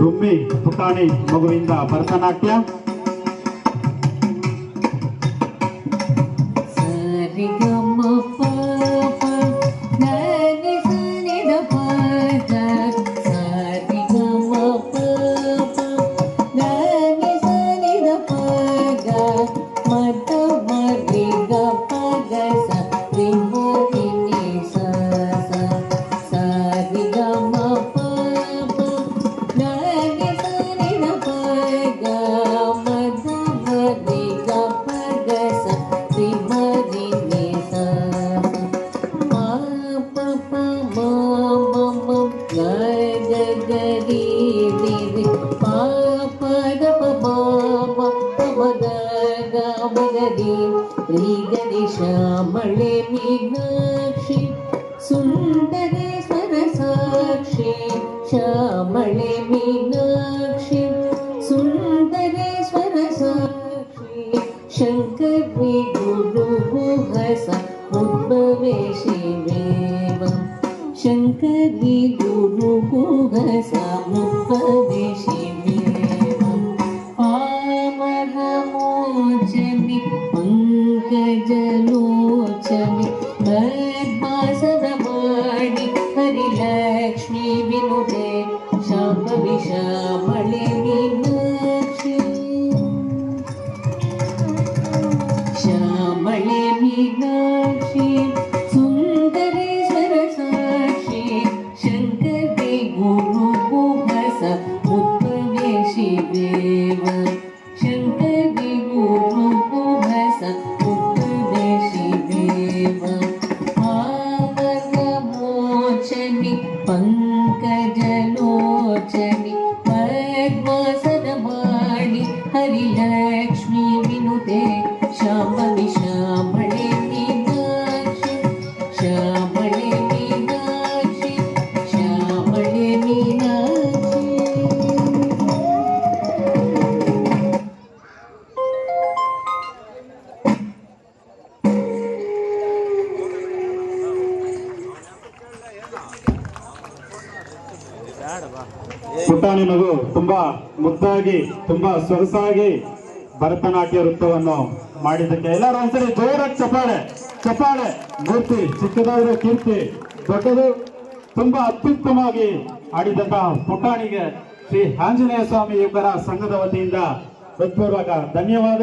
ರುಮ್ಮಿ ಪುಟಾಣಿ ಮಗುವಿಂದ ಭರತನಾಟ್ಯ. श्यामळे मीनाक्षी सुन्दरेश्वर साक्षी श्यामळे मीनाक्षी सुन्दरेश्वर साक्षी शङ्करी गुरुगुहसा उद्भवे शिवेव शङ्करी गुरुगुहसा उद्भवे शिवेव पामरमोचनि पंकजलोचनि पद्मासनवाणि हरिलक्ष्मी विनुते शाम्भवी श्यामळे मीनाक्षी श्यामळे मीनाक्षी सुन्दरेश्वर साक्षी शङ्करी गुरुगुहसा उद्भवे शिवेव शङ्करी गुरुगुहसा उद्भवे शिवेव पावनमोचनि पंकजलोचनि पद्मासनवाणि हरिलक्ष्मी विनुते शाम्भवी श्यामळे मीनाक्षी श्यामळे मीनाक्षी श्यामळे मीनाक्षी. ಪುಟಾಣಿ ಮಗು ತುಂಬಾ ಮುದ್ದಾಗಿ ತುಂಬಾ ಸೊಗಸಾಗಿ ಭರತನಾಟ್ಯ ನೃತ್ಯವನ್ನು ಮಾಡಿದ್ದಕ್ಕೆ ಎಲ್ಲರೂ ಒಂದ್ಸರಿ ಜೋರಾಗಿ ಚಪ್ಪಾಳೆ ಚಪ್ಪಾಳೆ. ಮೂರ್ತಿ ಚಿಕ್ಕದಾದ್ರೆ ಕೀರ್ತಿ ದೊಡ್ಡದು. ತುಂಬಾ ಅತ್ಯುತ್ತಮವಾಗಿ ಆಡಿದಂತಹ ಪುಟಾಣಿಗೆ ಶ್ರೀ ಆಂಜನೇಯ ಸ್ವಾಮಿ ಯುವಕರ ಸಂಘದ ವತಿಯಿಂದ ಹೃತ್ಪೂರ್ವಕ ಧನ್ಯವಾದ.